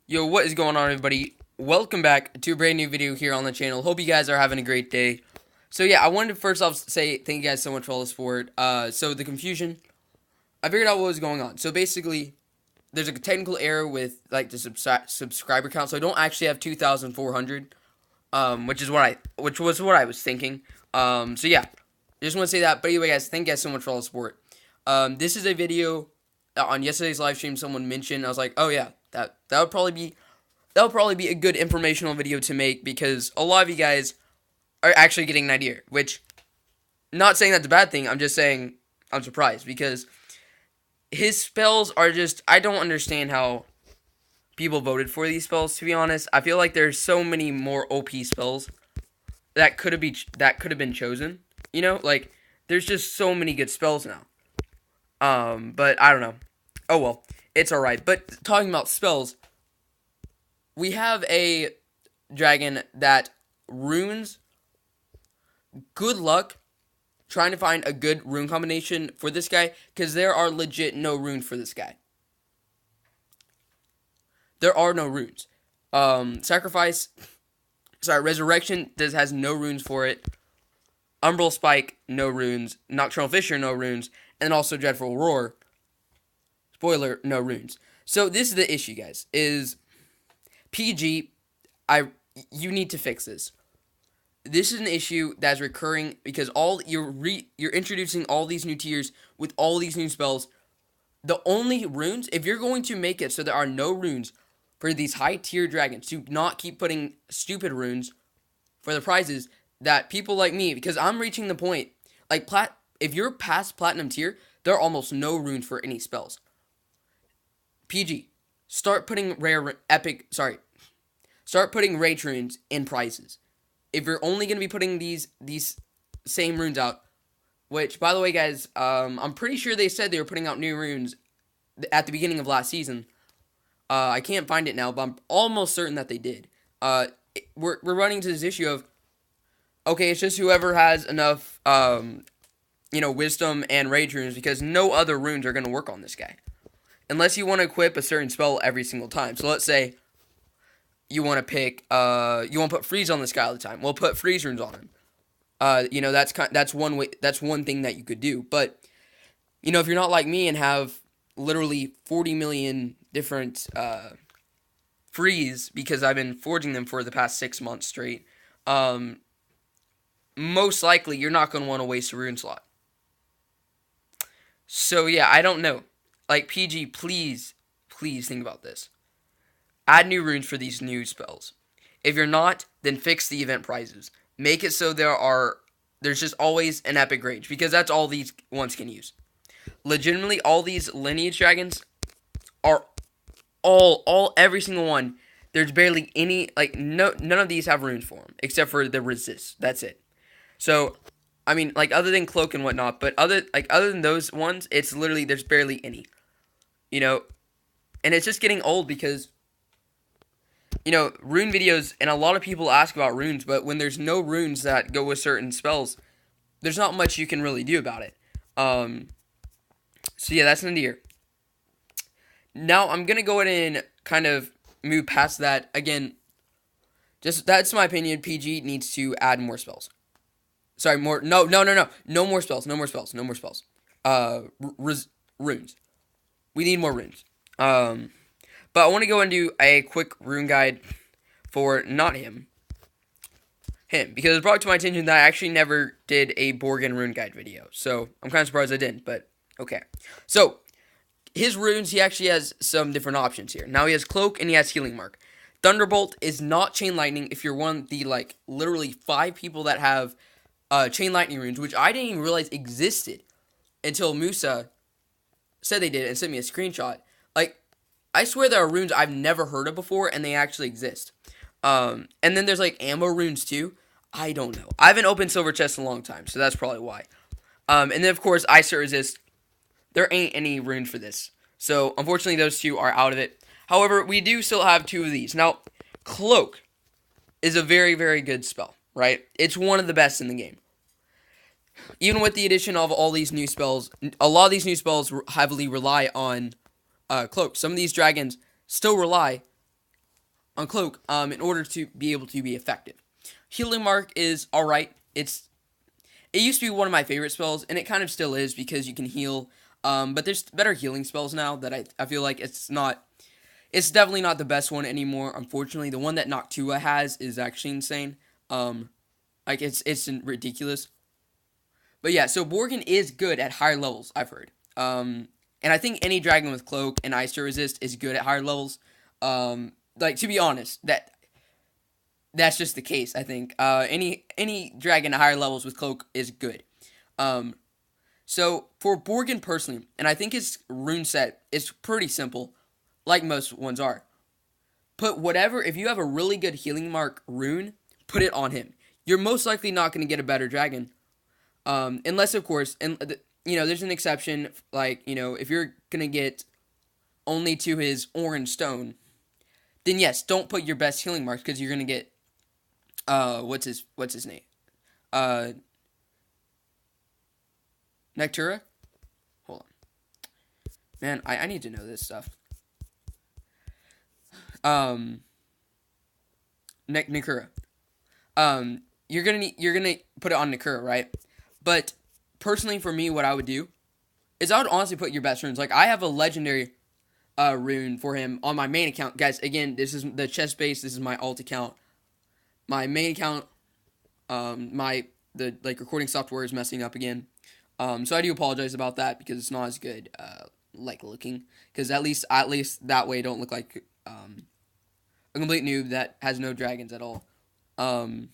Yo, what is going on, everybody? Welcome back to a brand new video here on the channel. Hope you guys are having a great day. So yeah, I wanted to first off say thank you guys so much for all the support. So the confusion, I figured out what was going on. So basically, there's a technical error with like the subscriber count. So I don't actually have 2,400, which was what I was thinking. So yeah, I just want to say that. But anyway, guys, thank you guys so much for all the support. This is a video on yesterday's live stream. Someone mentioned, I was like, oh yeah, that would probably be a good informational video to make because a lot of you guys are actually getting Nydryr, which, not saying that's a bad thing, I'm just saying I'm surprised because his spells are just, I don't understand how people voted for these spells, to be honest. I feel like there's so many more OP spells that could have been chosen, like there's just so many good spells now. But I don't know. Oh well, it's alright. But talking about spells, we have a dragon that runes. Good luck trying to find a good rune combination for this guy, because there are legit no runes for this guy. There are no runes. Resurrection has no runes for it. Umbral Spike, no runes. Nocturnal Fissure, no runes. And also Dreadful Roar, spoiler, no runes. So this is the issue, guys, is PG, you need to fix this. This is an issue that's recurring because you're introducing all these new tiers with all these new spells. The only runes, if you're going to make it so there are no runes for these high tier dragons, to not keep putting stupid runes for the prizes, that people like me, because I'm reaching the point, like if you're past platinum tier, there are almost no runes for any spells. PG, start putting start putting rage runes in prizes. If you're only going to be putting these same runes out, which, by the way, guys, I'm pretty sure they said they were putting out new runes at the beginning of last season. I can't find it now, but I'm almost certain that they did. We're running into this issue of, okay, it's just whoever has enough, wisdom and rage runes, because no other runes are going to work on this guy. Unless you want to equip a certain spell every single time. So let's say you want to pick, you want to put freeze on this guy all the time. Well, put freeze runes on him. That's one way. That's one thing that you could do. But if you're not like me and have literally 40 million different freeze, because I've been forging them for the past 6 months straight, most likely you're not going to want to waste a rune slot. So yeah, I don't know. Like, PG, please think about this. Add new runes for these new spells. If you're not, then fix the event prizes. Make it so there's just always an epic range, because that's all these ones can use. Legitimately, all these lineage dragons are every single one. There's barely any, none of these have runes for them, except for the resist. That's it. So, I mean, other than cloak and whatnot, but other than those ones, it's literally, there's barely any. And it's just getting old because, rune videos, and a lot of people ask about runes, but when there's no runes that go with certain spells, there's not much you can really do about it. So yeah, that's Nydryr. Now, I'm going to go ahead and kind of move past that. Again, that's my opinion. PG needs to add more spells. Sorry, more, no more spells, runes. We need more runes. But I want to go and do a quick rune guide for not him, because it was brought to my attention that I actually never did a Borgian Rune guide video. So I'm kind of surprised I didn't, but okay. So his runes, he actually has some different options here. Now he has Cloak and he has Healing Mark. Thunderbolt is not Chain Lightning if you're one of the, literally 5 people that have Chain Lightning runes, which I didn't even realize existed until Musa said they did and sent me a screenshot. I swear there are runes I've never heard of before, and they actually exist. And then there's, ammo runes, too. I don't know. I haven't opened Silver Chest in a long time, so that's probably why. And then, of course, Ice Resist. There ain't any rune for this. So, unfortunately, those 2 are out of it. However, we do still have 2 of these. Now, Cloak is a very, very good spell, right? It's one of the best in the game. Even with the addition of all these new spells, a lot of these new spells heavily rely on Cloak. Some of these dragons still rely on Cloak in order to be able to be effective. Healing Mark is alright. It used to be one of my favorite spells, and it kind of still is because you can heal. But there's better healing spells now that I feel like it's definitely not the best one anymore. Unfortunately, the one that Noctua has is actually insane. Like it's ridiculous. But yeah, so Borgian is good at higher levels, I've heard. And I think any dragon with Cloak and Ice to Resist is good at higher levels. Like, to be honest, that's just the case, I think. Any dragon at higher levels with Cloak is good. So, for Borgian personally, and I think his rune set is pretty simple, like most ones are. Put whatever, if you have a really good Healing Mark rune, put it on him. You're most likely not going to get a better dragon. Unless, of course, there's an exception, like, if you're going to get only to his orange stone, then yes, don't put your best healing marks, because you're going to get, what's his name? Nectura? Hold on. Man, I need to know this stuff. Necura. You're gonna put it on Necura, right? But personally, for me, what I would do is I would honestly put your best runes. Like, I have a legendary rune for him on my main account. Guys, again, this is the chest base. This is my alt account. My main account, the recording software is messing up again. So I do apologize about that, because it's not as good, looking. Because at least that way I don't look like a complete noob that has no dragons at all. Because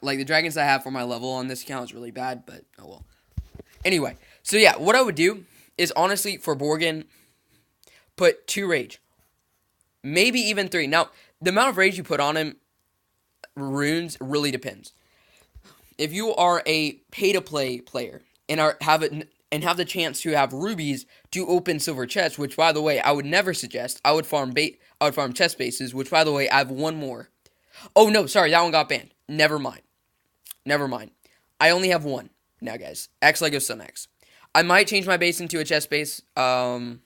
the dragons I have for my level on this account is really bad, but oh well. Anyway, so yeah, what I would do is, honestly, for Borgian, put 2 rage. Maybe even 3. Now, the amount of rage you put on him, runes, really depends. If you are a pay-to-play player and have the chance to have rubies to open silver chests, which, by the way, I would never suggest. I would farm chest bases, which, by the way, I have one more. Oh no, sorry, that one got banned. Never mind. I only have one now, guys. X Lego Sun X. I might change my base into a chest base. I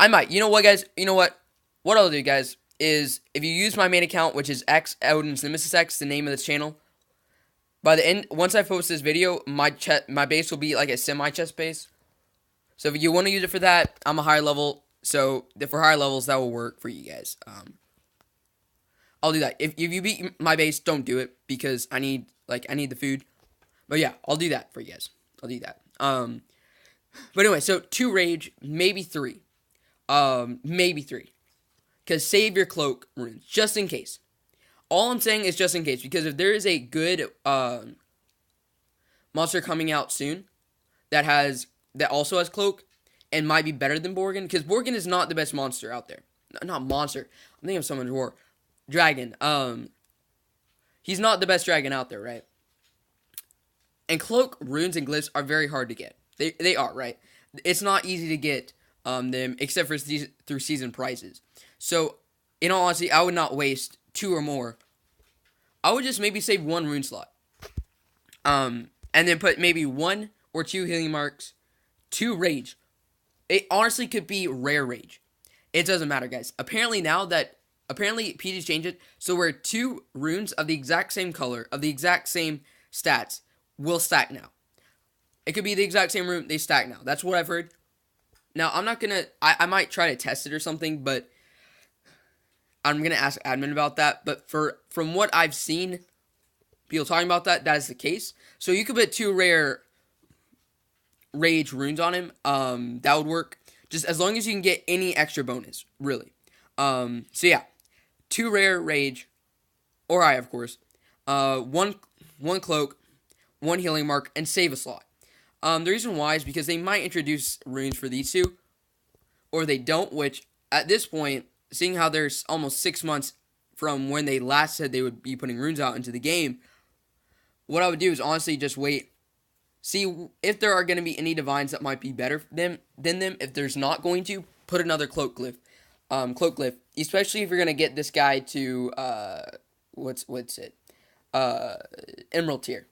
might. You know what, guys? You know what? What I'll do, guys, is if you use my main account, which is X Odin's Nemesis X, the name of this channel, by the end, once I post this video, my base will be like a semi-chest base. So if you want to use it for that, I'm a higher level. So for higher levels, that will work for you guys. I'll do that. If you beat my base, don't do it, because I need the food. But yeah, I'll do that for you guys. I'll do that. But anyway, so 2 rage, maybe 3. Maybe 3. Because save your cloak runes, just in case. All I'm saying is just in case, because if there is a good monster coming out soon that also has cloak and might be better than Borgian, because Borgian is not the best monster out there. Not monster. I'm thinking of Summoned War. Dragon. He's not the best dragon out there, right? And cloak runes and glyphs are very hard to get. They are, right? It's not easy to get them, except for through season prizes. So, in all honesty, I would not waste 2 or more. I would just maybe save 1 rune slot. And then put maybe 1 or 2 healing marks, 2 rage. It honestly could be rare rage. It doesn't matter, guys. Apparently PG's changed it, so where 2 runes of the exact same color, of the exact same stats, will stack now. It could be the exact same rune, they stack now. That's what I've heard. Now, I'm not gonna, I might try to test it or something, but I'm gonna ask admin about that. But from what I've seen, people talking about that is the case. So you could put 2 rare rage runes on him. That would work. Just as long as you can get any extra bonus, really. So yeah, 2 rare rage, or high, of course. One cloak, 1 healing mark, and save a slot. The reason why is because they might introduce runes for these 2, or they don't. Which at this point, seeing how there's almost 6 months from when they last said they would be putting runes out into the game, what I would do is honestly just wait, see if there are going to be any divines that might be better than them. If there's not going to, put another cloak glyph. Especially if you're gonna get this guy to Emerald tier.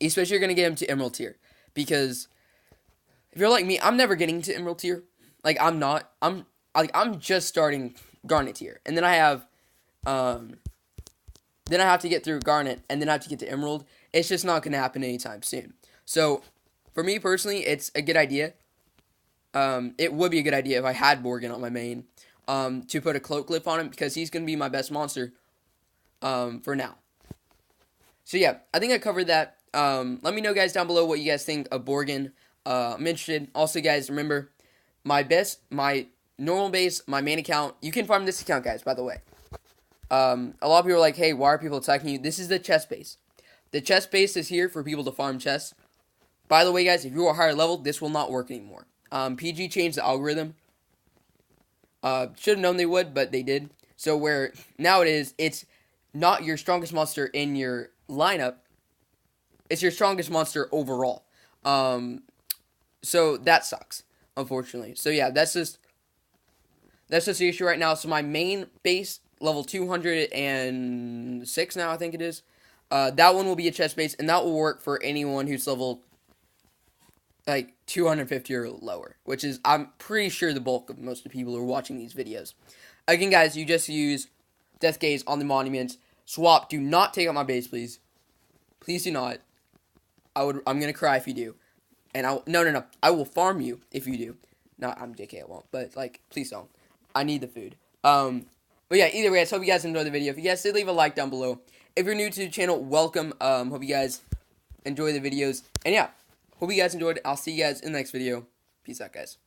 Especially if you're gonna get him to Emerald tier, because if you're like me, I'm never getting to Emerald tier. Like, I'm not. I'm just starting Garnet tier, and then I have to get through Garnet, and then I have to get to Emerald. It's just not gonna happen anytime soon. So, for me personally, it's a good idea. It would be a good idea if I had Borgian on my main, to put a Cloak Cliff on him, because he's gonna be my best monster, for now. So yeah, I think I covered that. Let me know, guys, down below what you guys think of Borgian. I'm interested. Also, guys, remember, my normal base, my main account, you can farm this account, guys, by the way. A lot of people are like, hey, why are people attacking you? This is the chest base. The chest base is here for people to farm chests. By the way, guys, if you are higher level, this will not work anymore. PG changed the algorithm. Should have known they would, but they did. So where now it's not your strongest monster in your lineup. It's your strongest monster overall. So that sucks, unfortunately. So yeah, that's just the issue right now. So my main base, level 206 now, I think it is. That one will be a chest base, and that will work for anyone who's level like 250 or lower, which is, I'm pretty sure, the bulk of most of the people who are watching these videos. Again, guys, you just use Death Gaze on the monuments. Swap, do not take out my base, please. Please do not. I'm gonna cry if you do. And no. I will farm you if you do. No, I'm JK, I won't. But, like, please don't. I need the food. But yeah, either way, I hope you guys enjoyed the video. If you guys did, leave a like down below. If you're new to the channel, welcome. Hope you guys enjoy the videos. And yeah, hope you guys enjoyed. I'll see you guys in the next video. Peace out, guys.